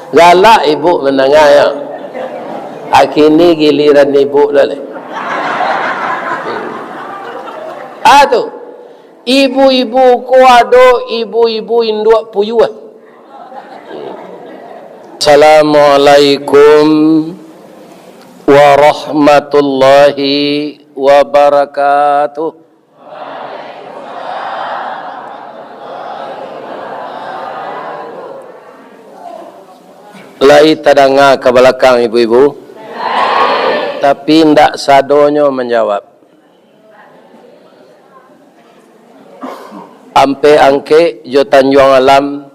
Galak ibu mendengar ya. Akhirnya giliran ibu dah leh. Tu ibu-ibu kuado, ibu-ibu induk puyuh. Assalamualaikum warahmatullahi wabarakatuh. Lai tadanga ke belakang ibu-ibu, tapi ndak sadonyo menjawab. Ampe angke jo Tanjung Alam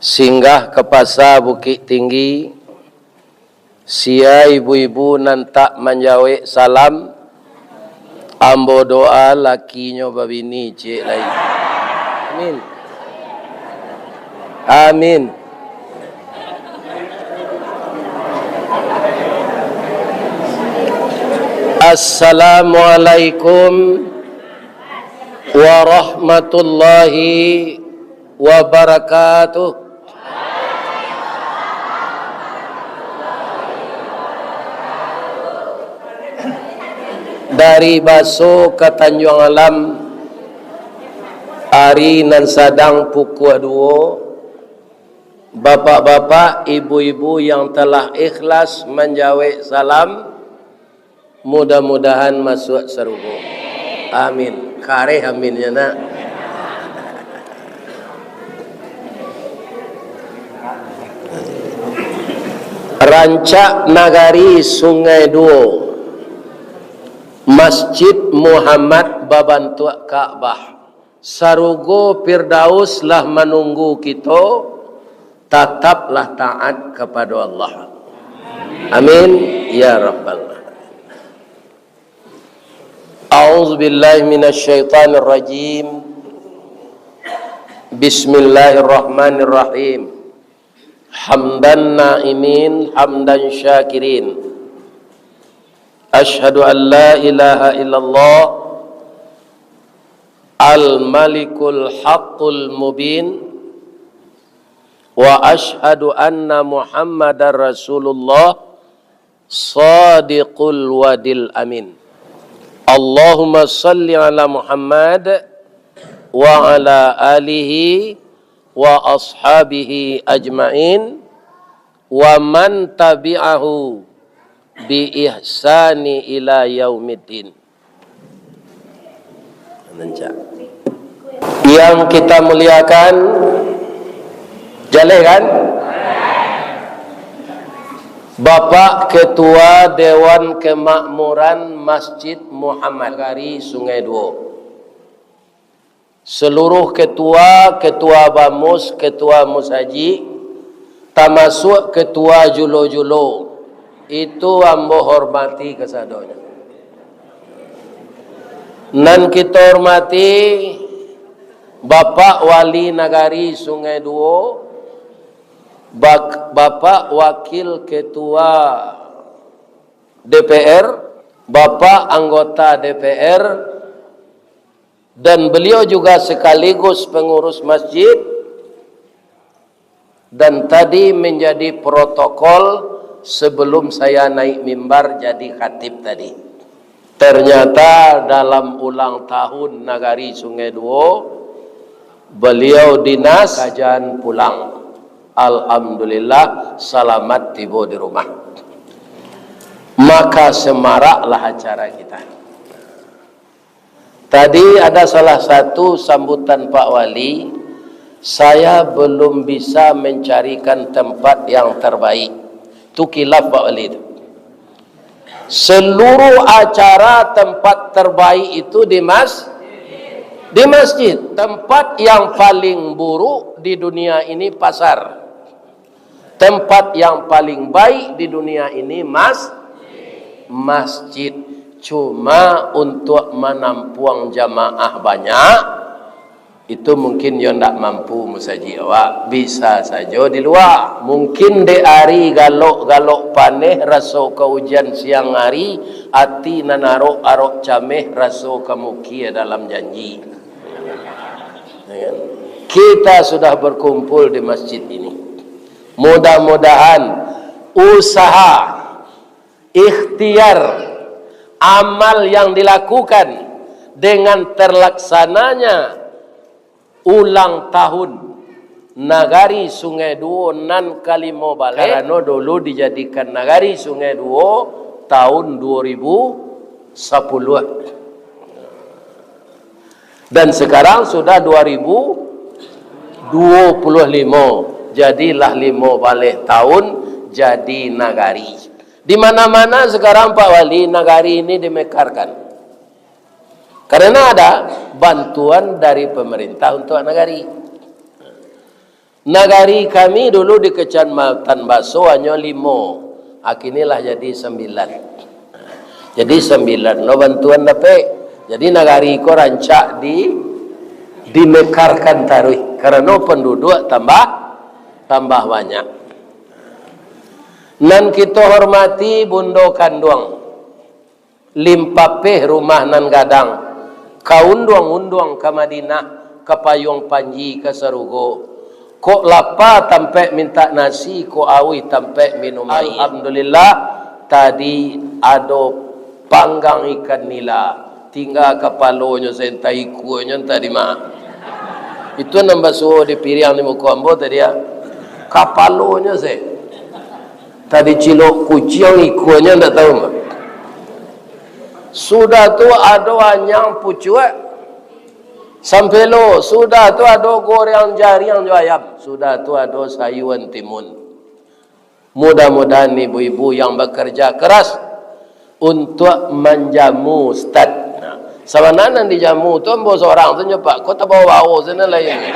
singgah ke pasar Bukit Tinggi, sia ibu-ibu nantak menjawab salam, ambo doa lakinyo babini cik lai. Amin. Amin. Assalamualaikum warahmatullahi wabarakatuh. Dari Baso ke Tanjung Alam, hari nan sadang pukul 2, bapak-bapak, ibu-ibu yang telah ikhlas menjawab salam, mudah-mudahan masuk surga. Amin. Kareh aminnya nak. Rancak Nagari Sungai Duo, Masjid Muhammad Babantua Ka'bah, Sarugo Firdaus lah menunggu kita, tetaplah taat kepada Allah. Amin ya rabbal. A'udzu billahi minasyaitonir rajim. Bismillahirrahmanirrahim. Hamdan na'imin, hamdan syakirin. Asyhadu an la ilaha illallah al-malikul haqqul mubin wa asyhadu anna Muhammadar Rasulullah sadiqul wadil amin. Allahumma salli ala Muhammad wa ala alihi wa ashabihi ajma'in wa man tabi'ahu bi ihsani ila yaumiddin. Yang kita muliakan, jaleh kan? Bapak Ketua Dewan Kemakmuran Masjid Muhammad Nagari Sungai Duo, seluruh ketua Bamus, ketua Musaji, termasuk ketua Julo-Julo, itu ambo hormati kesadonya. Nan kita hormati Bapak Wali Nagari Sungai Duo, Bapak Wakil Ketua DPR, Bapak Anggota DPR, dan beliau juga sekaligus pengurus masjid, dan tadi menjadi protokol sebelum saya naik mimbar jadi khatib tadi. Ternyata dalam ulang tahun Nagari Sungai Duo, beliau dinas kajian pulang. Alhamdulillah selamat tiba di rumah. Maka semaraklah acara kita. Tadi ada salah satu sambutan Pak Wali, saya belum bisa mencarikan tempat yang terbaik. Itu khilaf Pak Wali itu. Seluruh acara tempat terbaik itu di masjid. Tempat yang paling buruk di dunia ini pasar. Tempat yang paling baik di dunia ini masjid. Cuma untuk menampung jamaah banyak, itu mungkin yo ndak mampu musaji awak, bisa saja di luar. Mungkin di hari galok-galok paneh raso ke hujan siang hari, ati nanarok-arok cameh raso kemukia dalam janji. Kita sudah berkumpul di masjid ini. Mudah-mudahan usaha, ikhtiar, amal yang dilakukan dengan terlaksananya ulang tahun Nagari Sungai Duo nan kalimo balik, karena dulu dijadikan Nagari Sungai Duo tahun 2010 dan sekarang sudah 2025, jadilah 5 balik tahun jadi Nagari. Di mana-mana sekarang Pak Wali Nagari ini dimekarkan karena ada bantuan dari pemerintah untuk Nagari. Nagari kami dulu di Kecamatan Baso hanya 5, akinilah jadi 9. Jadi 9 no bantuan dapat. Jadi Nagari ko rancak dimekarkan taruh karena penduduk tambah banyak. Nan kita hormati Bundo Kanduang, limpapeh rumah nan gadang, kaunduang-unduang ke Madinah, ke Payung Panji, ke Sarugo. Kok lapar tampe minta nasi, kok awi tampe minum air. Alhamdulillah tadi ada panggang ikan nila, tinggal kepalonya sentai kuahnya tadi mah. Itu nambah suhu di piring di muka ambo tadi ya. Kapalonya saya. Tadi cilok kucing ikunya ndak tahu mah. Sudah tu ada anyang pucuak. Sampai lo sudah tu ada goreng jaring jo ayam, sudah tu ada sayuran timun. Mudah-mudahan ibu-ibu yang bekerja keras untuk menjamu Ustaz. Nah, sabanana dijamu tu ambo seorang tu nyepak, kau tak bawa bau sana lain.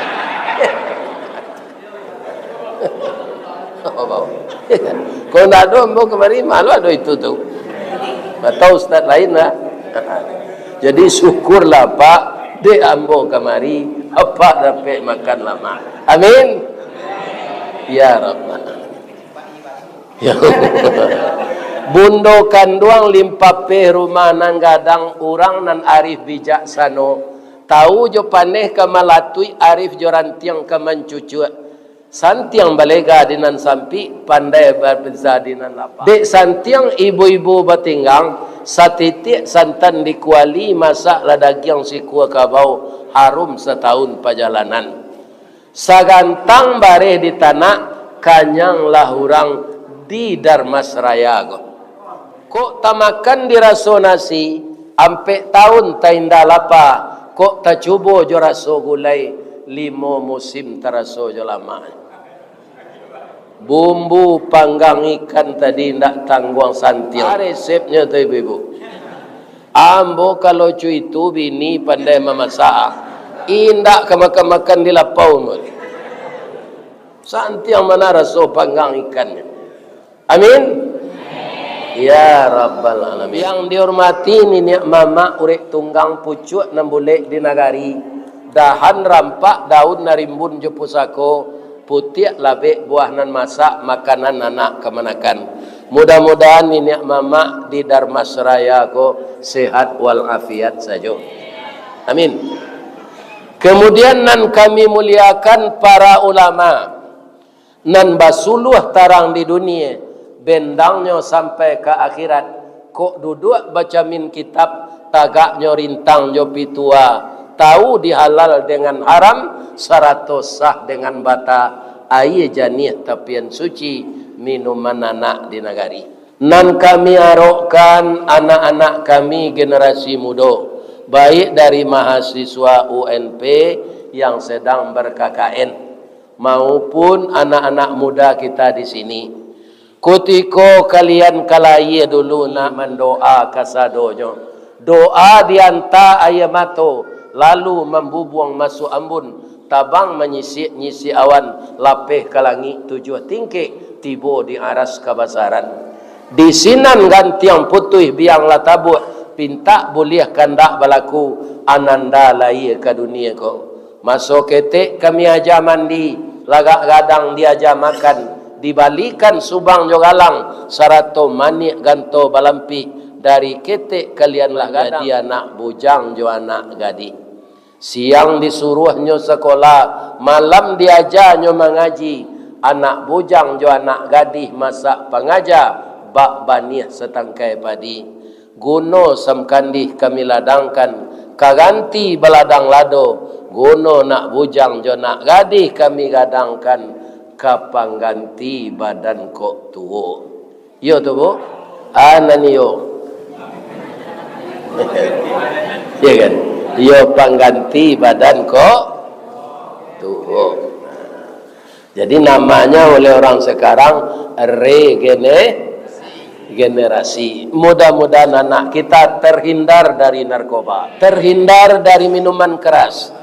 Kau nak ada ambo kemari malu ada itu tu. Atau Ustaz lain lah. Jadi syukurlah Pak. Dek ambo kamari apa dapat makan lama. Amin. Ya Rabbana. Ya. Bundo Kanduang limpape rumah nan gadang urang nan arif bijaksano. Tahu jo paneh ke malatui arif jo rantiang ke mencucu. Santiang balega dinan sampi pandai berbeza dinan lapar. Dek santiang ibu-ibu batinggang satitik santan dikuali masak ladagiang si kuah kabau harum setahun perjalanan. Sagantang bareh di tanah kanyang lahurang di Darmasraya. Kok tamakan diraso nasi ampe tahun tainda lapa, kok tacubo jo raso gulai 5 musim teraso jo lama. Bumbu panggang ikan tadi ndak tangguang santiang. Resepnya tu ibu-ibu. Ambo kalau cuy itu bini pandai memasak. Indak ke makan-makan di lapau. Santiang mana rasa panggang ikannya. Amin. Ya Rabbal Alamin. Yang dihormati nini mama urek tunggang pucuk nan boleh di Nagari. Dahan rampak daun narimbun jo pusako. Putih labek buah nan masak makanan anak kemanakan. Mudah-mudahan ini mama di Darmasraya ko sehat walafiat saja. Amin. Kemudian nan kami muliakan para ulama nan basuluh tarang di dunia bendangnya sampai ke akhirat. Kok duduk baca min kitab tagaknya rintang jo pitua. Tahu dihalal dengan haram, sarato sah dengan bata, air janih tapian suci, minuman anak di Nagari. Nan kami arokkan anak-anak kami generasi muda, baik dari mahasiswa UNP yang sedang ber-KKN, maupun anak-anak muda kita di sini. Kutiko kalian kalaya dulu nak mendoa kasadonyo. Doa dianta ayamato. Lalu membubuang masuk ambun, tabang menyisi awan, lapeh ke langit 7 tingkik, tibo di aras kabasaran. Di sinan gantiang putih biang latabuh, pinta boleh kandak balaku, ananda lai ke dunia ko. Masuk ketek kami aja mandi, lagak gadang dia aja makan, dibalikan subang jogalang, sarato manik ganto balampi, dari ketek kalianlah gadi anak bujang jo anak gadi. Siang disuruhnya sekolah, malam diajarnya mengaji, anak bujang jo anak gadih masak pangaja, bak banih setangkai padi. Guno samkandih kami ladangkan, kaganti baladang lado. Guno nak bujang jo nak gadih kami gadangkan, kapang ganti badan kok tuo. Yo tu bu, anan yo. Ya kan? Yo pangganti badan kok tuo. Jadi namanya oleh orang sekarang regenerasi. Mudah-mudahan anak kita terhindar dari narkoba, terhindar dari minuman keras,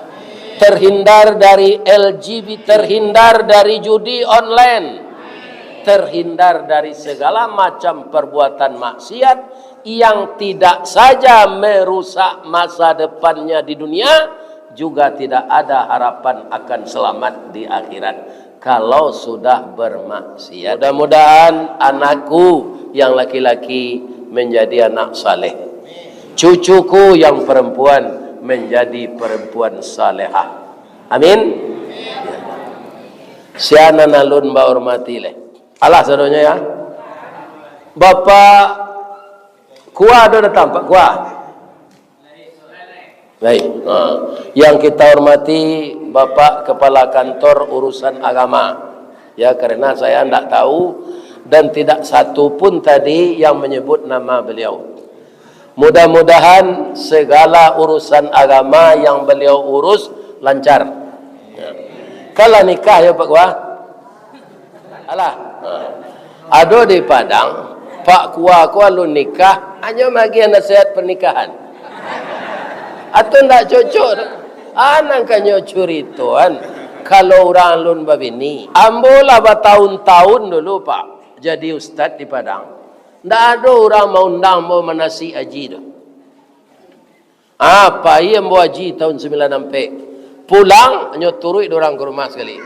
terhindar dari LGBT, terhindar dari judi online, terhindar dari segala macam perbuatan maksiat yang tidak saja merusak masa depannya di dunia, juga tidak ada harapan akan selamat di akhirat kalau sudah bermaksiat. Mudah-mudahan anakku yang laki-laki menjadi anak saleh, cucuku yang perempuan menjadi perempuan salehah. Amin. Siana nalun ba hormati le. Allah sadonya ya. Bapak kuah ada datang Pak kuah. Baik. Yang kita hormati Bapak Kepala Kantor Urusan Agama. Ya, karena saya tidak tahu dan tidak satu pun tadi yang menyebut nama beliau. Mudah-mudahan segala urusan agama yang beliau urus lancar. Ya. Kalau nikah ya Pak Kuah. Alah. Ada di Padang, Pak Kuah lu nikah hanya bagi nasihat pernikahan. Atau ndak cocok anak kanyo curituan kalau orang lun babini ambola bertahun-tahun dulu Pak jadi ustaz di Padang, ndak ada orang mau undang mau manasi haji dah. Apa ia mau haji tahun 96 pulang hanya turut orang ke rumah sekali,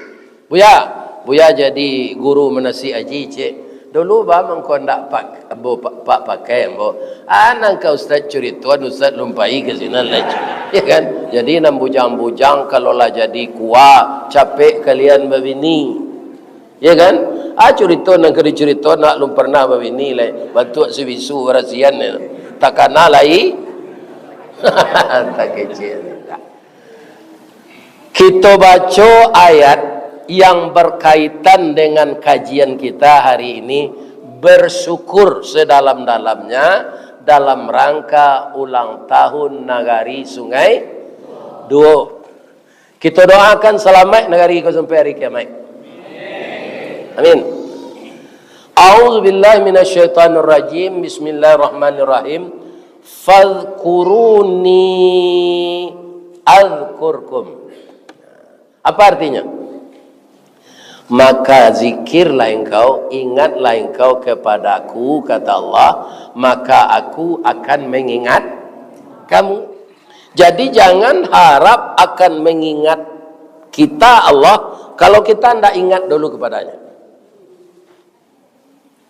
buya jadi guru manasi haji cik. Dulu bah mengkau ndak pak pakai ambo anak kau ustaz curituan ustaz lumpai ke sini lagi, ya kan? Jadi nam bujang-bujang kalau lah jadi kuah capek kalian babini, ya kan? Curituan nak keri curituan nak lum pernah babini le bantu si bisu rasian tak kenal lagi. Tak kecil. Kita baca ayat yang berkaitan dengan kajian kita hari ini, bersyukur sedalam-dalamnya dalam rangka ulang tahun Nagari Sungai Duo. Kita doakan selamat Nagari sampai hari kiamat. Amin. A'udzubillahi minasyaitonirrajim. Bismillahirrahmanirrahim. Fadhkuruni azkurkum. Apa artinya? Maka zikirlah engkau, ingatlah engkau kepadaku, kata Allah, maka aku akan mengingat kamu. Jadi jangan harap akan mengingat kita Allah kalau kita tidak ingat dulu kepadanya.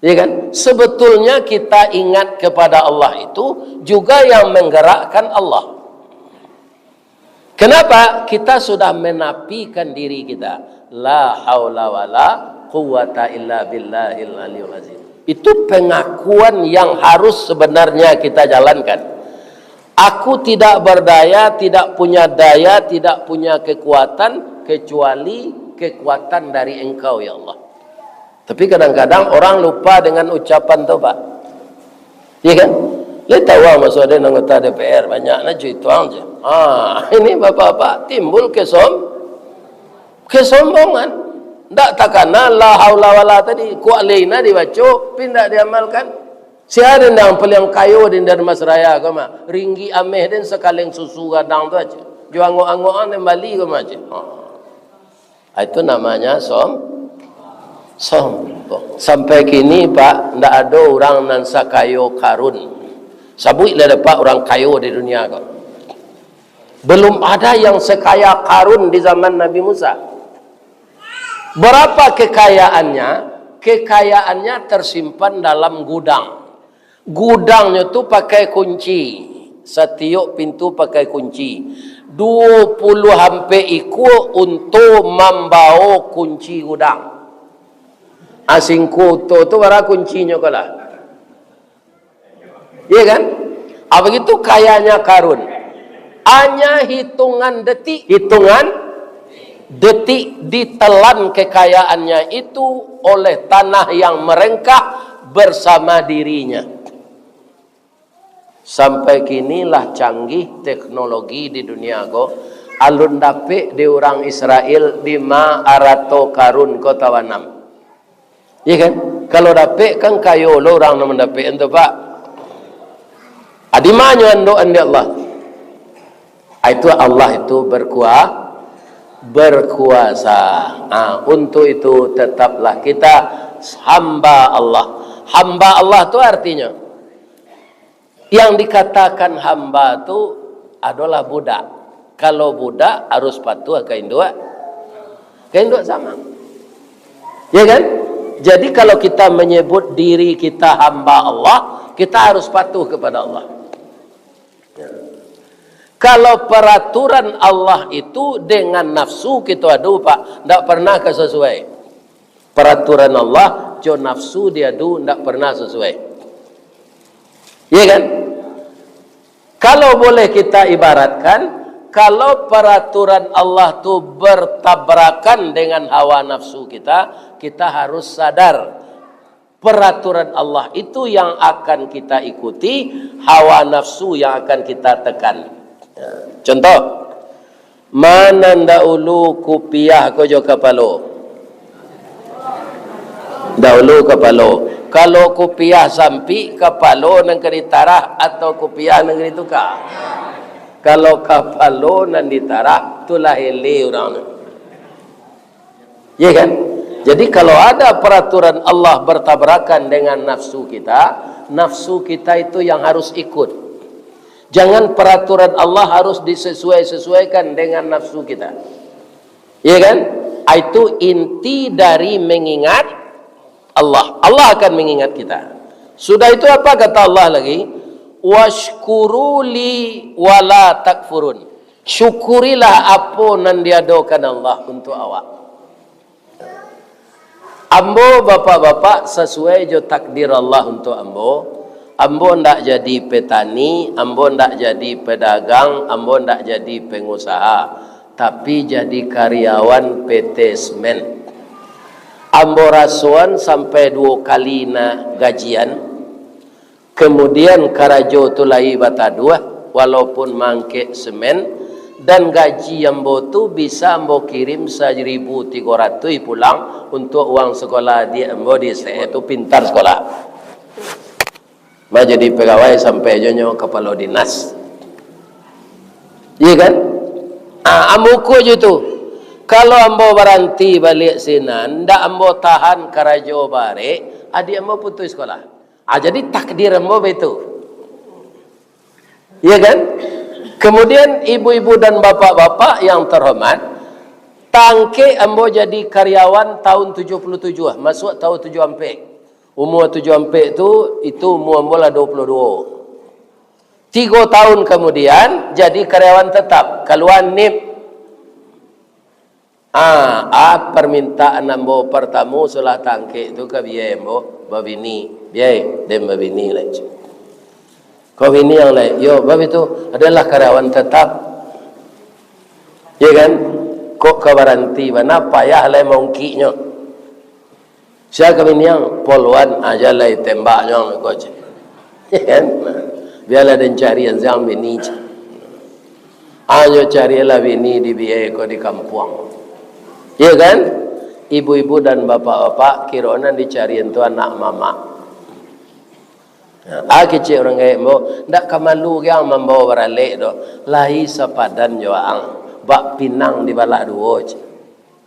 Ya kan? Sebetulnya kita ingat kepada Allah itu juga yang menggerakkan Allah. Kenapa? Kita sudah menapikan diri kita. La haula wala quwata illa billahil aliyul azim. Itu pengakuan yang harus sebenarnya kita jalankan. Aku tidak berdaya, tidak punya daya, tidak punya kekuatan kecuali kekuatan dari engkau ya Allah. Tapi kadang-kadang orang lupa dengan ucapan taubat. Iya kan? Lihat tahu masuk ada anggota DPR banyak nak cuituang je. Ini bapak-bapak timbul kesombongan. Ndak takana la haula wala tadi ku alaina dibaca pindah diamalkan. Siapa yang paling kayo di Darmas Raya kama? Ringgi ameh dan sekaleng susu gadang tu aja. Juang anggoan kembali kama aja. Itu namanya sombong. Sampai kini Pak ndak ada orang nan sakayo karun. Sabui lah dapat orang kayo di dunia kau. Belum ada yang sekaya Karun di zaman Nabi Musa. Berapa kekayaannya? Kekayaannya tersimpan dalam gudang. Gudangnya tu pakai kunci. Setiap pintu pakai kunci. 20 hampe iku untuk membawa kunci gudang. Asing kuto tu bara kuncinya kala. Iya kan? Begitu kayanya Karun. Hanya hitungan detik ditelan kekayaannya itu oleh tanah yang merengkah bersama dirinya. Sampai kinilah canggih teknologi di dunia go. Alun dapik di orang Israel di Ma'arato Karun kota Wanam. Iya kan? Kalau dapik kan kayo lo orang nama dapik itu pak. Adimanyo ando andi Allah. Itu Allah itu berkuasa. Untuk itu tetaplah kita hamba Allah. Hamba Allah itu artinya yang dikatakan hamba itu adalah budak. Kalau budak harus patuh ke induk sama. Ya kan? Jadi kalau kita menyebut diri kita hamba Allah, kita harus patuh kepada Allah. Ya. Kalau peraturan Allah itu dengan nafsu kita adu pak, tidak pernah sesuai. Peraturan Allah, jo nafsu dia adu tidak pernah sesuai. Ya kan? Kalau boleh kita ibaratkan, kalau peraturan Allah itu bertabrakan dengan hawa nafsu kita, kita harus sadar peraturan Allah itu yang akan kita ikuti, hawa nafsu yang akan kita tekan. Contoh, mana dahulu kupiah kojo kapalo. Dahulu kapalo. Kalau kupiah sampi kapalo nang keditarah atau kupiah nang kedituka. Kalau kapalo nang ditarah tulah hele orang. Ya kan? Jadi kalau ada peraturan Allah bertabrakan dengan nafsu kita itu yang harus ikut. Jangan peraturan Allah harus disesuaikan dengan nafsu kita. Ya kan? Itu inti dari mengingat Allah. Allah akan mengingat kita. Sudah itu apa kata Allah lagi? Washkuruli wala takfurun. Syukurilah apa yang diadakan Allah untuk awak. Ambo bapak-bapak sesuai jo takdir Allah untuk ambo. Ambo ndak jadi petani, ambo ndak jadi pedagang, ambo ndak jadi pengusaha, tapi jadi karyawan PT Semen. Ambo rasuan sampai 2 kali na gajian. Kemudian karajo tulai bata 2 walaupun mangke semen. Dan gaji ambo tu bisa ambo kirim 1.300 pulang untuk uang sekolah dia ambo di itu pintar sekolah. Ma jadi pegawai sampai jonyo kepala dinas. Iya kan? Ambo ko je tu. Kalau ambo berhenti balik sini, ndak ambo tahan karajo bare, adik ambo putus sekolah. Jadi takdir ambo begitu. Iya kan? Kemudian ibu-ibu dan bapak-bapak yang terhormat, tangke ambo jadi karyawan tahun 77, masuk tahun 7 ampe. Umur 7 ampe itu umur mula 22. 3 tahun kemudian jadi karyawan tetap, keluar NIP. Permintaan ambo pertama sulah tangke itu ke biaya ambo, babini, biaya dan babini lagi. Kau ini yang lain, yo, bab itu adalah karyawan tetap, ya kan? Kok kabaranti mana payah lai mongkinya. Siapa kami yang poluan aja lai tembaknya kau je, ya kan? Biarlah dan cari yang jam ini, ayo carilah bini di biaya kau di kampung, ya kan? Ibu-ibu dan bapak-bapak kirona dicari itu anak mama. Kecil orang kayak mau ndak kamalu yang membawa beralek do lahi sepadan joang bak pinang di balak dua je,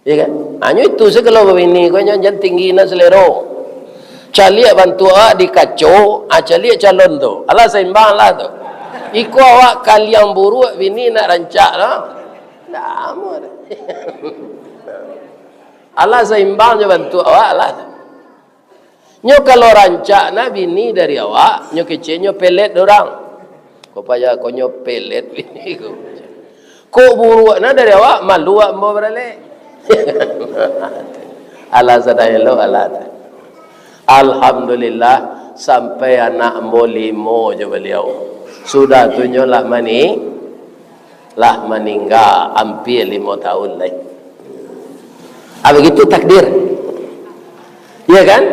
ya kan? Hanya itu segala begini kau jangan tinggi na selero caliak bantu di kacau caliak calon tu alah seimbang lah tu ikut awak kalian buruk bini nak rancak lah ndak amat alah seimbang je bantu awak lah. Nyo kalau rancak na bini dari awak, nyo kecil nyo pelet dorang. Kau payah kau nyo pelet bini kau. Kau buruk na dari awak, malu awak mau beralek. Alah sadaya lo alah. Alhamdulillah sampai anak ambo 5 je beliau. Sudah tunjuk lah meninggal hampir 5 tahun lagi. Begitu takdir. Ya kan?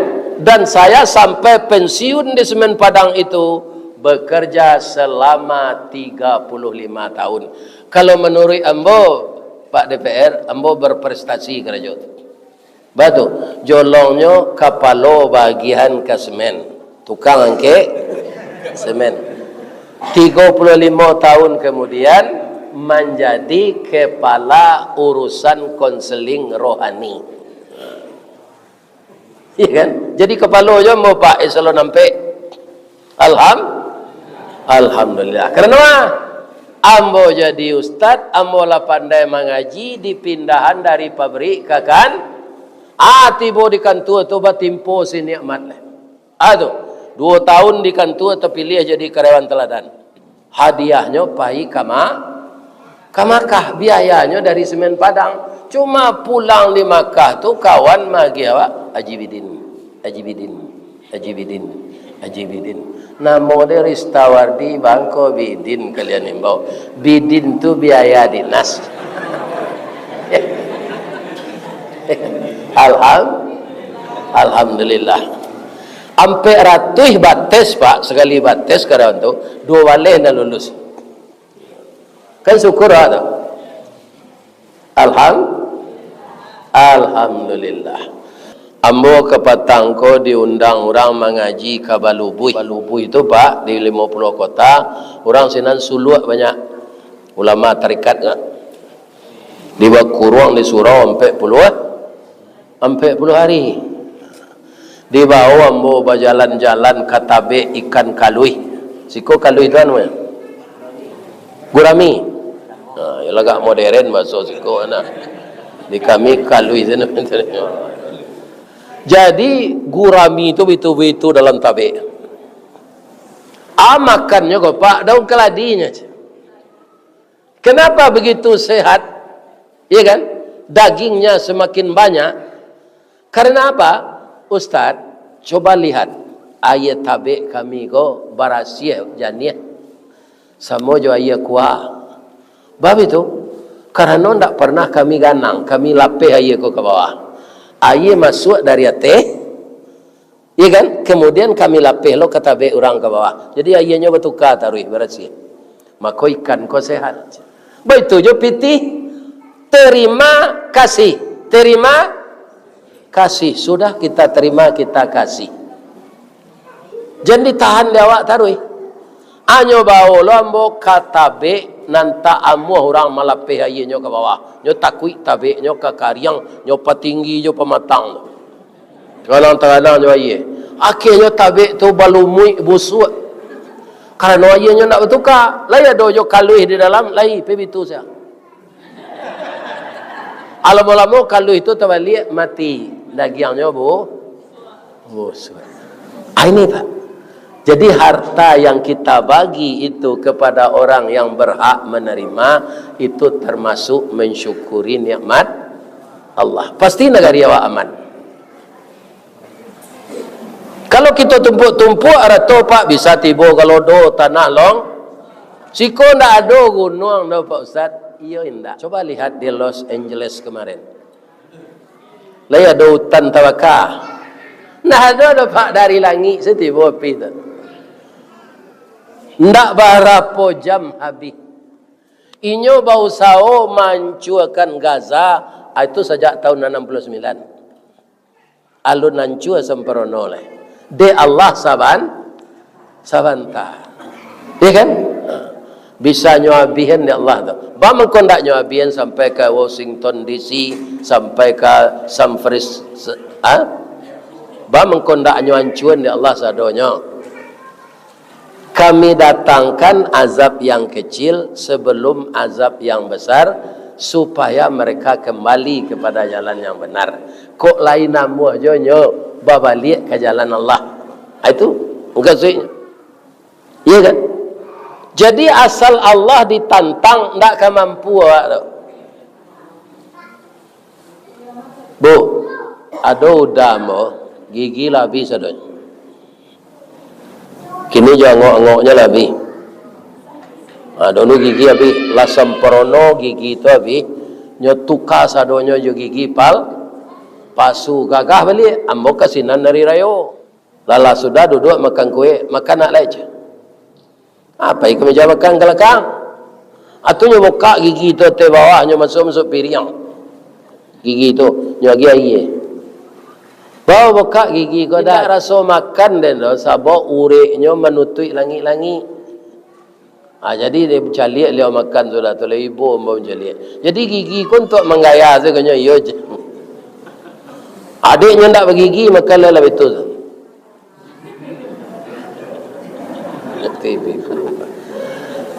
Dan saya sampai pensiun di Semen Padang itu bekerja selama 35 tahun. Kalau menurut ambo Pak DPR, ambo berprestasi kerja. Batu, jolongnya kapalo bagian ke semen, tukang angke semen. 35 tahun kemudian menjadi kepala urusan konseling rohani. Iya kan? Jadi kepala aja mau Pak Eselon sampai Alhamdulillah. Karena ambo jadi ustad, ambo lah pandai mengaji, dipindahan dari pabrik ke kan. Tiba di kantor tu batimpo si nikmat lah. 2 tahun di kantor terpilih jadi karyawan teladan. Hadiahnya pai Makkah, biayanya dari Semen Padang. Cuma pulang di Makkah tu kawan magi awak Haji Bidin. Namo dia Ristawardi Bangko Bidin kalian imbau. Bidin tu biaya dinas. Alhamdulillah. Sampai ratus bates Pak, sekali bates karyawan tu 2 waleh dah lulus. Kan syukur ada. Alhamdulillah. Ambo ke Patangko diundang orang mengaji ke Balubui. Balubui itu Pak di 50 kota, orang sinan suluk banyak. Ulama tarikat kan. Di kurung di surau 40 hari. Di bawah ambo berjalan-jalan katabe ikan kalui. Siko kalui itu anu ya? Gurami. Ya agak modern masuk siko ana. Di kami kalui sana. Jadi gurami itu betul-betul dalam tabe. Makannya kok Pak daun keladinya. Kenapa begitu sehat? Iya kan? Dagingnya semakin banyak. Karena apa? Ustaz, coba lihat ayat tabe kami ko barasia janiah. Samo jo ayat kuah. Bab itu karena ndak pernah kami ganang, kami lapeh ayat ko ke bawah. Ayat masuk dari ateh. Iya kan? Kemudian kami lapeh lo kata be orang ke bawah. Jadi ayatnya bertukar taruh bersih. Maka ikan ko sehat. Begitu jo pitih. Terima kasih. Terima kasih. Sudah kita terima, kita kasih. Jangan ditahan di awak taruh. Anyo bawa lo ambo kata be nanta amu orang malapeh ayatnya ke bawah. Nyo takui tabe nyo ke karyang, nyo patinggi, nyo pematang. Kadang-kadang nyo ayat. Akhirnya tabe tu balumui busuk. Karena ayatnya nak bertukar. Lai ada jo kaluih di dalam, lai pebitu saya. Alam-alam kalau itu terbalik mati dagingnya busuk. Ini Pak. Jadi harta yang kita bagi itu kepada orang yang berhak menerima itu termasuk mensyukuri nikmat Allah. Pasti negara awak aman. Kalau kita tumpuk-tumpuk arato Pak bisa tiba kalau do tanah long. Siko ndak ada gunung no Pak Ustaz. Iya indah. Coba lihat di Los Angeles kemarin. Lai ada hutan tawakah. Nah ada Pak dari langit setiba api tu. Ndak berapa jam habis. Inyo bau sao mancurkan Gaza itu sejak tahun 69. Alun nancur semperono leh. De Allah sabanta. Ya kan? Bisa nyoabihan ya Allah tu. Bagaimana kau tak nyoabihan sampai ke Washington DC, sampai ke San Francisco? Bagaimana kau tak nyoancuan ya Allah sadonya? Kami datangkan azab yang kecil sebelum azab yang besar supaya mereka kembali kepada jalan yang benar. Kok lain namu aja nyo babalik ke jalan Allah. Itu enggak sih? Iya kan? Jadi asal Allah ditantang ndak akan mampu awak tu. Bu, ada udamo gigi labi sadon. Kini jangan ngok-ngoknya labi. Dulu gigi abi la sempurna gigi tu abi nyo tukar sadonyo jo gigi pasu gagah balik ambo kasinan dari rayo. Lala sudah duduk makan kue, makan nak aja. Apa ikut meja makan ke belakang? Atunya buka gigi tu te bawah nyo masuk piring. Gigi tu nyo lagi aye. Bawa buka gigi kau dah rasa makan dan sabok ureknya menutui langit-langit. Jadi dia bercaliak dia makan sudah tu le ibu mau bercaliak. Jadi gigi kau untuk menggaya saja yo. Adiknya ndak bergigi makan lah betul.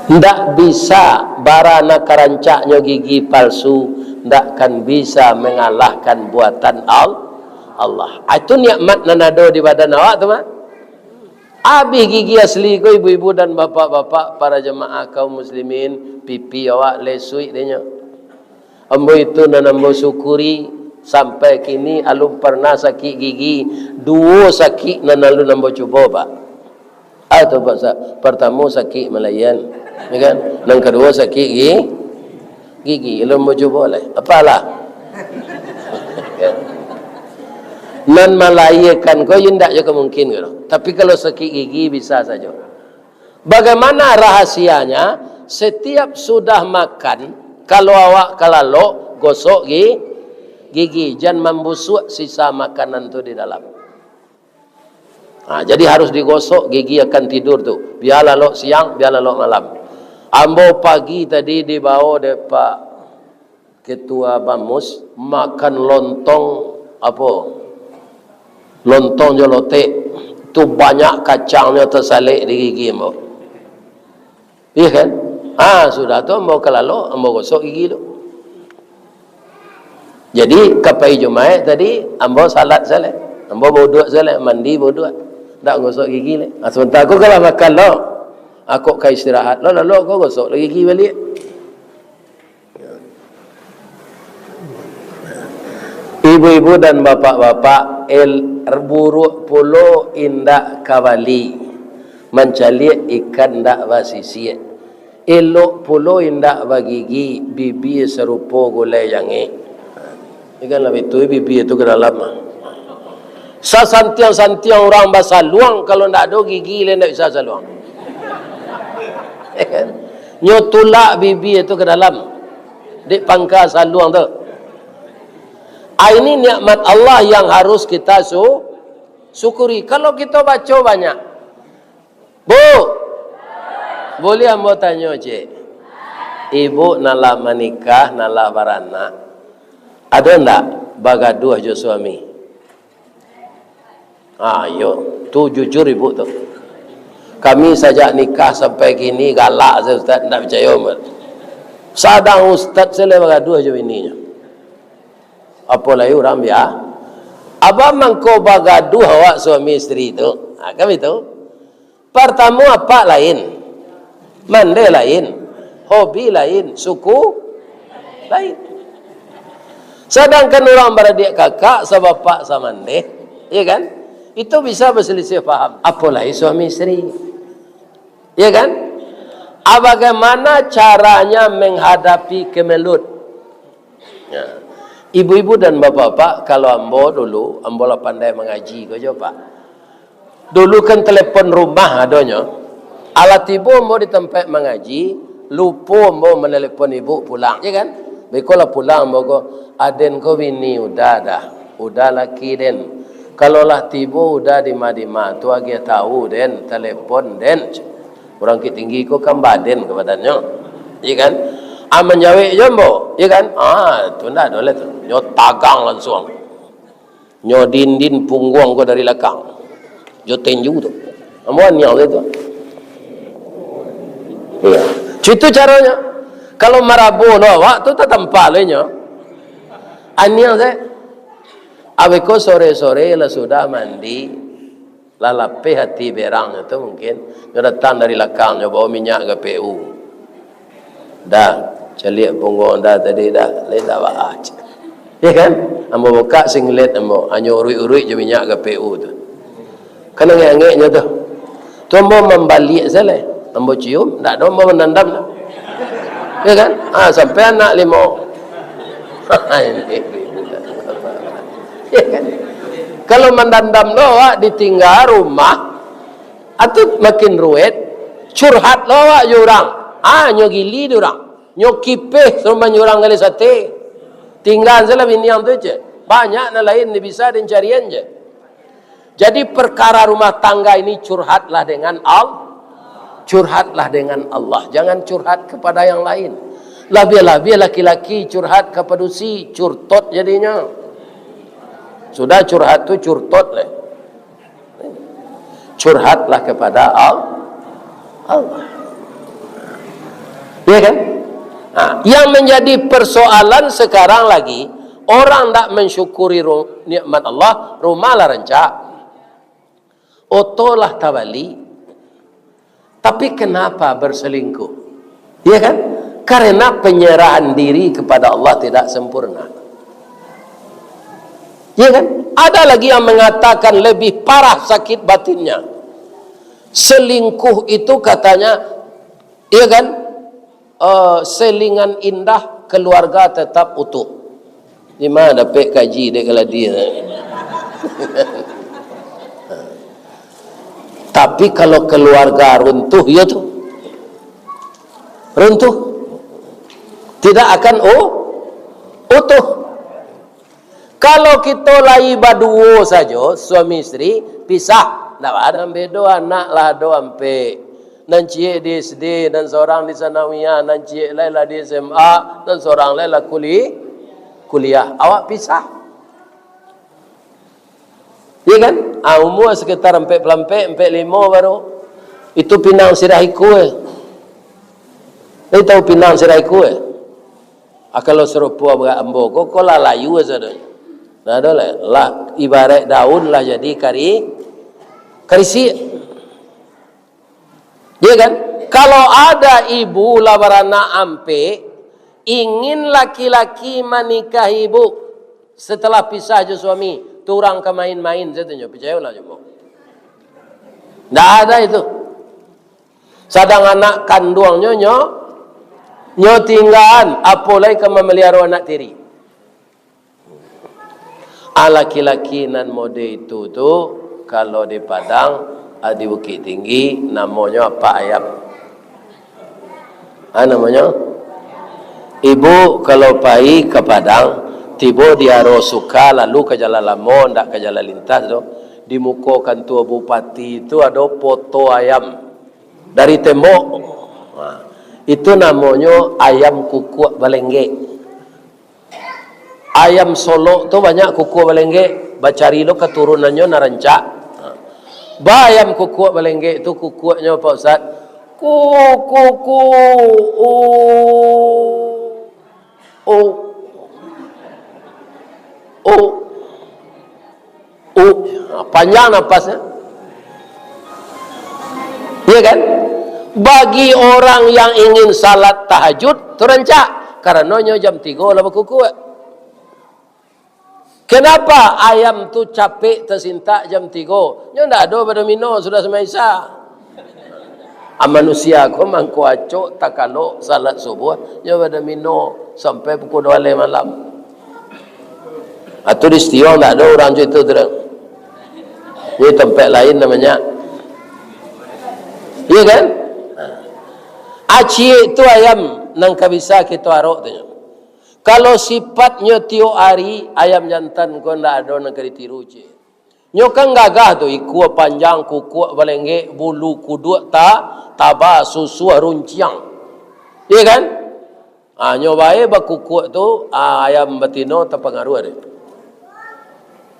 Ndak bisa barana karancaknya gigi palsu, ndak kan bisa mengalahkan buatan Allah. Itu nikmat nanado di badan awak tu mah. Habis gigi asli ko ibu-ibu dan bapak-bapak para jemaah kaum muslimin, pipi awak lesui dia. Ambo itu nanambo syukuri sampai kini alum pernah sakit gigi, dua sakit nanalu nambo cuba pak. Atau pak pertama sakit melayan, ya kan? Yang kedua sakit gigi, alum mau cuba lah. Apalah. Nan melayakan kau tidak je kemungkin gitu. Tapi kalau sakit gigi bisa saja. Bagaimana rahasianya? Setiap sudah makan, kalau awak kalalo gosok gigi, jangan membusuk sisa makanan tu di dalam. Jadi harus digosok, gigi akan tidur tu. Biar lalu siang, biar lalu malam. Ambo pagi tadi dibawa oleh Pak Ketua Bamus makan lontong apa? Lontong jolote tu banyak kacangnya tersalik di gigi ambo. Iya kan? Sudah tu ambo kelalo ambo gosok gigi tu. Jadi kapai Jumaat tadi ambo salat salat. Ambo bodoh salat, mandi bodoh. Tak gosok gigi le. Sebentar aku kalau makan lo, aku ke istirahat. Lalu aku gosok lagi gigi balik. Ibu-ibu dan bapak-bapak buruk pulo indak kawali mencaliak ikan ndak basisi elok pulo indak bagigi bibi serupa gulai jange ikan lebih tu bibi itu ke dalam santiang orang bahasa luang kalau ndak ada gigi le ndak bisa saluang nyotulak bibi itu ke dalam di pangkal saluang tu. Ini nikmat Allah yang harus kita syukuri. Kalau kita baca banyak. Bu, boleh ambo tanya cik. Ibu nala menikah, nala beranak. Ada enggak bagaduh jo suami? Yo, tu jujur ibu tu. Kami saja nikah sampai kini galak saya ustaz, enggak percaya. Sadang ustaz saya bagaduh jo ininya. Apa lagi orang biar abang mangko bagaduh awak suami isteri itu kami tahu pertama apa lain mande lain hobi lain suku lain sedangkan orang beradik kakak sebapak sama mande ya kan itu bisa berselisih faham apa lagi suami isteri ya kan bagaimana caranya menghadapi kemelut ya. Ibu-ibu dan bapak-bapak, kalau ambo dulu, ambo lah pandai mengaji, kau jawab pak. Dulu kan telepon rumah adanya. Alat ibu ambo di tempat mengaji, lupa ambo menelepon ibu pulang, ya kan? Bekolah pulang ambo ko, aden ko bini udah laki den. Kalau lah tibo udah di madima, tu agi tahu den, telepon den. Orang tinggi ko kan baden kepadanya, ya kan? Menjawab jombo, ya kan? Tu ndak boleh tu. Nyo tagang langsung. Nyo din punggung ko dari belakang. Jo tenju tu. Amuan nyau itu. Iya. Itu caranya. Kalau marabu no awak tu tak tempat le nyo. Aniang saya. Abeko sore-sore lah sudah mandi. Lalape hati berang itu mungkin. Nyo datang dari belakang nyo bawa minyak ke PU. Dah. Caliak punggung dah tadi dah. Lain dah baca. Ya kan? Ambo buka singlet ambo, hanya urut-urut je minyak KPU tu. Kan ngek-ngeknya tu. Tu ambo membalik salah. Ambo cium, tak ada ambo menandam dah. Ya kan? Sampai anak 5. Ya kan? Kalau mendandam doa ditinggal rumah, atau makin ruwet, curhat doa jurang. Nyo gili diorang. Nyo kipeh serumah nyurang kali sate. Tinggal salah bini yang tu je. Banyak na lain ni bisa dan carian je. Jadi perkara rumah tangga ini curhatlah dengan Allah. Curhatlah dengan Allah. Jangan curhat kepada yang lain. Lebih-lebih laki-laki curhat kepada si curtot jadinya. Sudah curhat tu curtot lah. Curhatlah kepada Allah. Ya kan? Yang menjadi persoalan sekarang lagi, orang tak mensyukuri nikmat Allah, rumahlah rencak, otolah tabali, tapi kenapa berselingkuh? Ya kan? Karena penyerahan diri kepada Allah tidak sempurna. Ya kan? Ada lagi yang mengatakan lebih parah sakit batinnya. Selingkuh itu katanya, ya kan? Selingan indah, keluarga tetap utuh. Di mana dapat kaji dia kalau dia. Tapi kalau keluarga runtuh, ya tu runtuh, tidak akan utuh. Kalau kita lai baduo saja, suami isteri pisah, tak ada beda anak lah do ampe. Nan cie di SD, dan seorang di sanawiyah, nan cie lai lah di SMA, dan seorang lai lah kuliah. Awak pisah. Ya kan? Umur sekitar 4 5 baru. Itu pinang sirahiku. Ni tahu pinang sirahiku. Kalau serupa berat ambo, kok lah layu saja. Nah, lah ibarat daun lah jadi karisi. Dia kan? Kalau ada ibu lah beranak ampe, ingin laki-laki menikahi ibu setelah pisah je suami, tu orang ke main-main saya tunjuk, percayalah jempol. Tak ada itu. Sedang anak kandungnya nyo tinggalan, apalagi ke memelihara anak tiri. Laki-laki nan mode itu tu kalau di Padang, di Bukit Tinggi, namanya Pak Ayam. Namanya ibu kalau pai ke Padang, tiba dia suka lalu ke Jalan Lamon, tak ke Jalan Lintas tu, di muka kantor bupati itu ada foto ayam dari tembok. Itu namanya ayam kukuak balengge. Ayam Solo tu banyak kukuak balengge, bacari lo keturunannya narancak. Ayam kukuak balengge itu kukuaknya Pak Ustaz. Panjang napasnya. Iya kan? Bagi orang yang ingin salat tahajud terencak, karenanya jam 3 lah berkukuak. Kenapa ayam tu capek tersintak jam 3? Nya ndak ada pada mino sudah semaisa. Manusia ko mangko acok tak kalau salat subuh nya pada mino sampai pukul 2 malam. Atau di Stiong ndak ada orang itu terang. Ini tempat lain namanya. Iya kan? Aci itu ayam nang kabisa kita arok tu. Kalau sifatnya tiap hari ayam jantan kau ndak ada nak ditiru je. Nyo kan gagah tu ikut panjang kuku balengge bulu kuduk taba susu runciang. Iya kan? Nyo bae ba kuku tu ayam betina terpengaruh dia.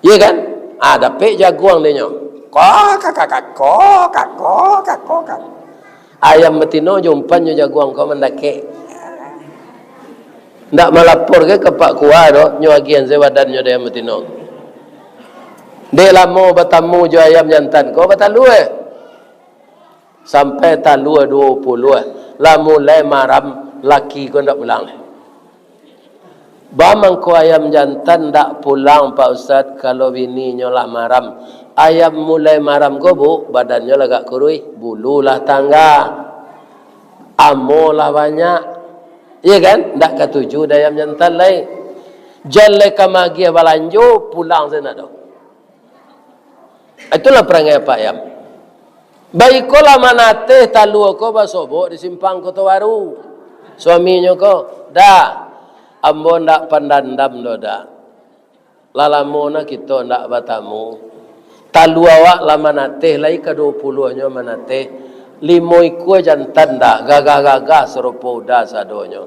Iya kan? Dapat jaguang dia nyo. Kok. Ayam betina jumpannya jaguang kau mendake. Ndak melapor ke Pak Kuah tu, nyo agian sewadannya dia betina. Dia lama bertamu je ayam jantan kau batalu sampai talu 20 lah mulai maram laki kau ndak pulang. Bamang ko ayam jantan dak pulang Pak Ustaz kalau bininya lah maram. Ayam mulai maram ko bu, badannya agak kurui, bulu lah tangga, amo lah banyak. Iya kan? Ndak ketujuh dah ayam jantan lain. Jalan kamagi balanjo pulang sana dah. Itulah perangai Pak Ayam. Baik ko lah manate talu ko basobo di simpang Kota Baru. Suaminya ko dah. Ambo ndak pandandam do dah. Lalamona kita ndak batamu. Talu awak lah manate lai ke 20 nya manate. Limo iku jantan dak gagah-gagah serupa udah sadonyo.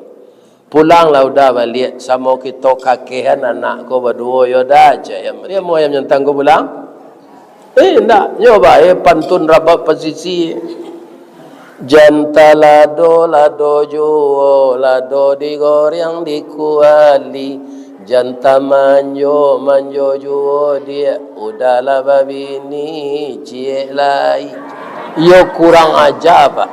Pulang lah udah balik sama kita kakehan anak ko berdua yo dah aja. Dia mau ayam jantan ko pulang? Enggak, nyoba pantun rabak posisi. Janta lado juo, lado digoreng dikuali. Janta manjo juo dia. Udahlah babini cie lai. Yo kurang aja pak.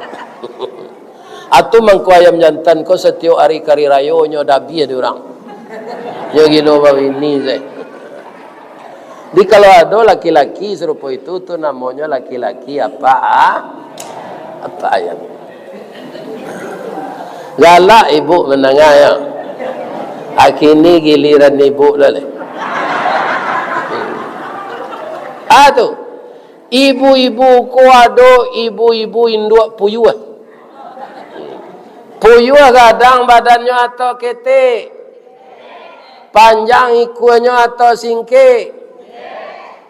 Atu mangku ayam jantan ko setiap hari kari rayo nyo dabi ada orang. Yo gilo babini saya. Di kalau ada laki-laki serupa itu tuh namanya laki-laki apa ayam. Galak ibu menengah ya. Akini giliran ibu lah. Tuh. Ibu-ibu ko ada ibu-ibu induk puyuh. Puyuh kadang badannya atau ketek. Panjang ikunya atau singkek.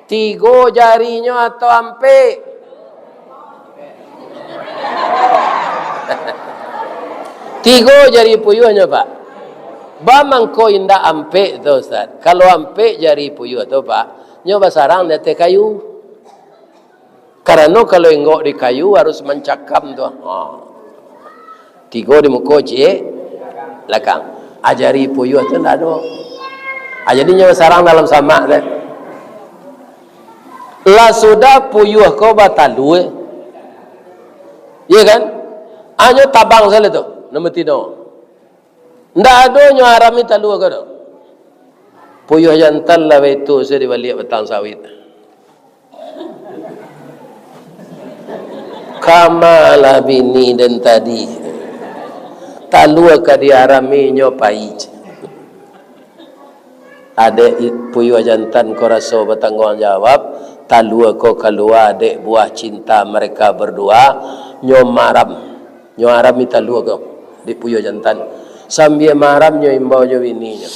3 jarinya atau ampe. Tiga jari puyuhnya pak. Bamang ko indah ampe tu Ustaz. Kalau ampe jari puyuh tu pak, nyoba sarang dia kayu. Karena kalau enggak di kayu harus mencakam tu. 3 di muka cie, belakang. Ajari puyuh tu tak ada. Jadi nyoba sarang dalam sama tu. Lah sudah puyuh kau batalu iya kan? Hanya tabang saja tu nombor 3 ndak ada nyo harami talu kau tu puyuh jantan lah itu saya dibalik batang sawit kamala bini dan tadi talu ka diharami nyo pahit ada puyuh jantan kau rasa bertanggung jawab talu ko keluar dek buah cinta mereka berdua nyomaram talu ko di puyuh jantan sambil maram nyo imbau nyo bininya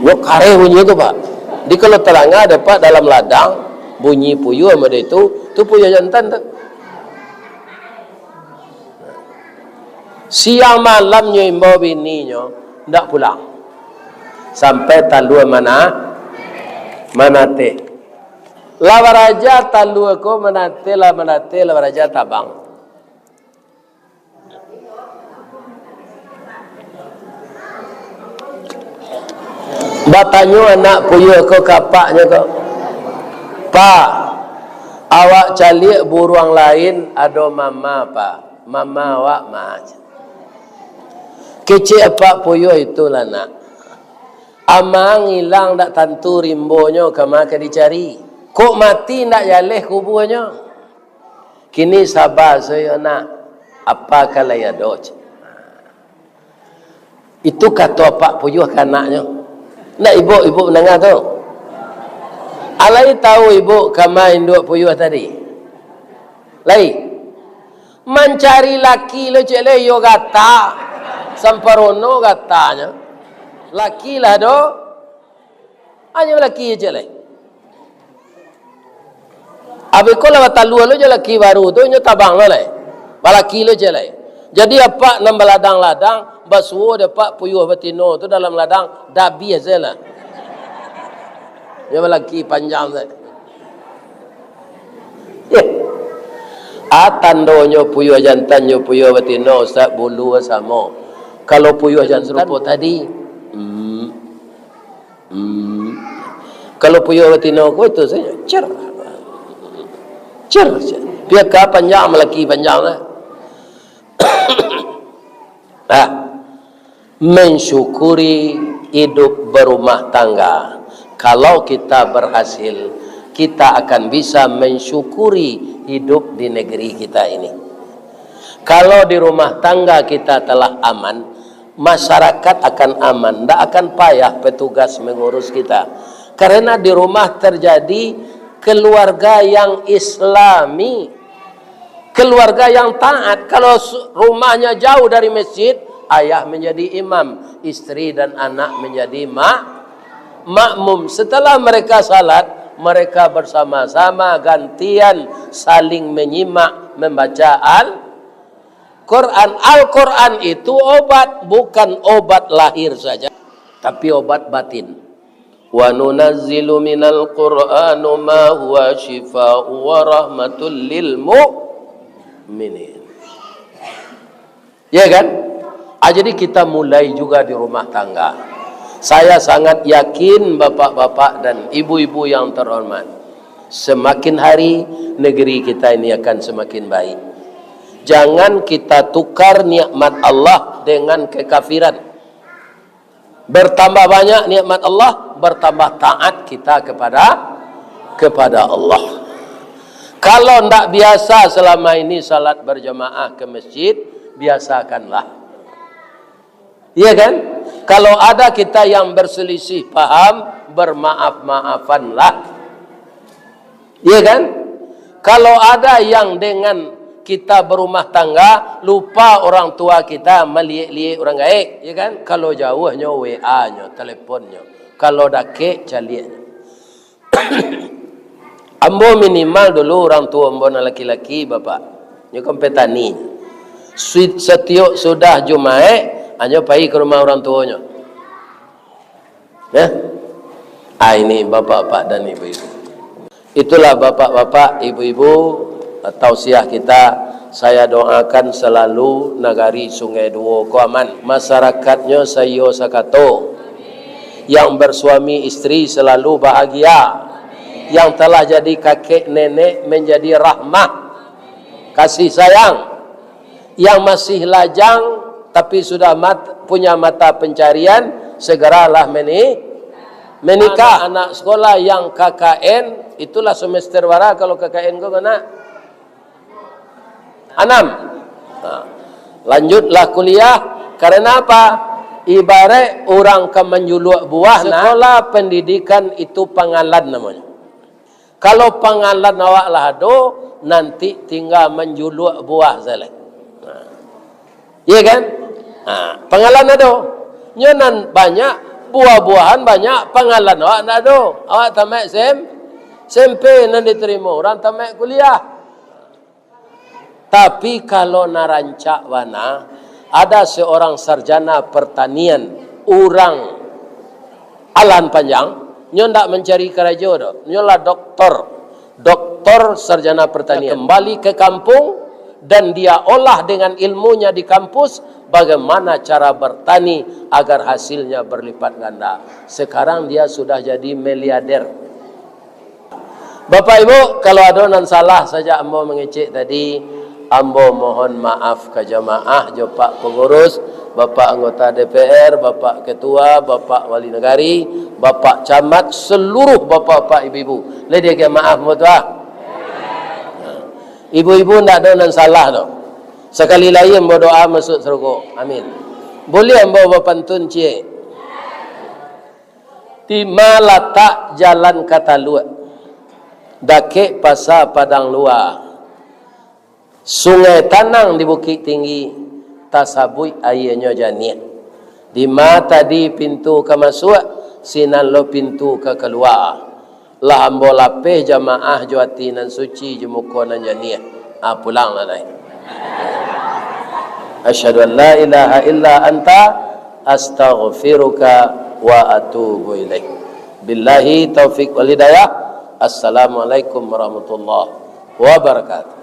wo kare bunyi tu pak di kalau terangga ada pak dalam ladang bunyi puyuh sama dia itu puyuh jantan tu siang malamnya imbau bininya ndak pulang sampai talu mana te lawaraja talu ko manate lawaraja tabang batanyo anak puyuh ko kapaknya ko pak awak calik buruang lain ada mama pak mama awak mah kecil apa puyuh itulah nak. Amang hilang tak tentu rimbonya kemana dicari. Kok mati tak jaleh kuburnya. Kini sabar saya nak. Apa kalau ya doj. Itu kata pak puyuh ke anaknya. Nak ibu mendengar tu. Alai tahu ibu kemana induk puyuh tadi. Lai. Mencari laki lo cek le yo kata. Samparono katanya laki lah do hanya laki je lah abi ko la talu lo je laki baru tu nyo tabang lo lah balaki lo je lah jadi apa nambah ladang basuo de pak puyuh betino tu dalam ladang dabi aja lah nyo laki panjang tu atandonyo puyuh jantan nyo puyuh betino sak bulu sama. Kalau puyuh jantan serupa tadi kalau puyuh betina ko itu saja cer Piaka panjang melaki panjang lah. Nah, mensyukuri hidup berumah tangga. Kalau kita berhasil, kita akan bisa mensyukuri hidup di negeri kita ini. Kalau di rumah tangga kita telah aman, masyarakat akan aman, tidak akan payah petugas mengurus kita. Karena di rumah terjadi keluarga yang islami, keluarga yang taat. Kalau rumahnya jauh dari masjid, ayah menjadi imam, istri dan anak menjadi makmum. Setelah mereka salat, mereka bersama-sama gantian saling menyimak membaca Al-Quran. Al-Quran itu obat, bukan obat lahir saja, tapi obat batin. Wa nunazzilu minal Qur'anu ma huwa shifaa'u wa rahmatul lil mu'minin. Ya kan? Jadi kita mulai juga di rumah tangga. Saya sangat yakin bapak-bapak dan ibu-ibu yang terhormat, semakin hari negeri kita ini akan semakin baik. Jangan kita tukar nikmat Allah dengan kekafiran. Bertambah banyak nikmat Allah, bertambah taat kita kepada Allah. Kalau tidak biasa selama ini salat berjamaah ke masjid, biasakanlah. Iya kan? Kalau ada kita yang berselisih paham, bermaaf-maafanlah. Iya kan? Kalau ada yang dengan kita berumah tangga, lupa orang tua kita, melihat-lihat orang gaib, ya kan? Kalau jauhnya WA-nya, teleponnya. Kalau dake, caliannya. Ambo minimal dulu orang tua ambo laki-laki, bapak. Ini kan petani. Setiap sudah Jumae, hanya pergi ke rumah orang tuanya. Ya? Ini bapak-bapak dan ibu-ibu. Itulah bapak-bapak, ibu-ibu, tausiah kita. Saya doakan selalu nagari Sungai Duo ko aman, masyarakatnya sayo sakato, yang bersuami istri selalu bahagia, yang telah jadi kakek nenek menjadi rahmah kasih sayang, yang masih lajang tapi sudah punya mata pencarian, segeralah menikah. Anak sekolah yang KKN, itulah semester wara. Kalau KKN kau kena 6. Nah, lanjutlah kuliah. Karena apa? Ibarat orang ke menjuluk buah. Sekolah pendidikan itu pangalan namanya. Kalau pangalan awak lah do, nanti tinggal menjuluk buah saja. Nah, iya kan? Nah, pangalan ada. Nyonan banyak, buah-buahan banyak, pangalan awak nak do. Awak tamat SMP nanti diterima. Orang tamat kuliah. Tapi kalau narancak wana, ada seorang sarjana pertanian, orang alan panjang, nyo ndak mencari kerja do, nyo lah doktor sarjana pertanian. Kembali ke kampung dan dia olah dengan ilmunya di kampus bagaimana cara bertani agar hasilnya berlipat ganda. Sekarang dia sudah jadi miliarder. Bapak Ibu, kalau ada non salah saja ambo mengecek tadi, ambo mohon maaf ke jamaah, Pak pengurus, Bapak anggota DPR, Bapak ketua, Bapak wali negari, Bapak camat, seluruh bapak-bapak ibu-ibu. Lede ke maaf mutua. Ibu-ibu ndak ada nan salah tu. Sekali lagi ambo doa masuk surga. Amin. Boleh ambo berpantun cie. Di malata jalan kata luar. Dake pasar padang luar. Sungai Tanang di Bukit Tinggi, tasabui airnya janiah. Di mata di pintu ke masuk, sinan lo pintu ke keluar. Lah ambo lapeh jamaah juati nan suci jumuko nan janiah. Pulang lah naik. Asyhadu an la ilaha illa anta astaghfiruka wa atubu ilaik. Billahi taufiq wal hidayah. Assalamualaikum warahmatullahi wabarakatuh.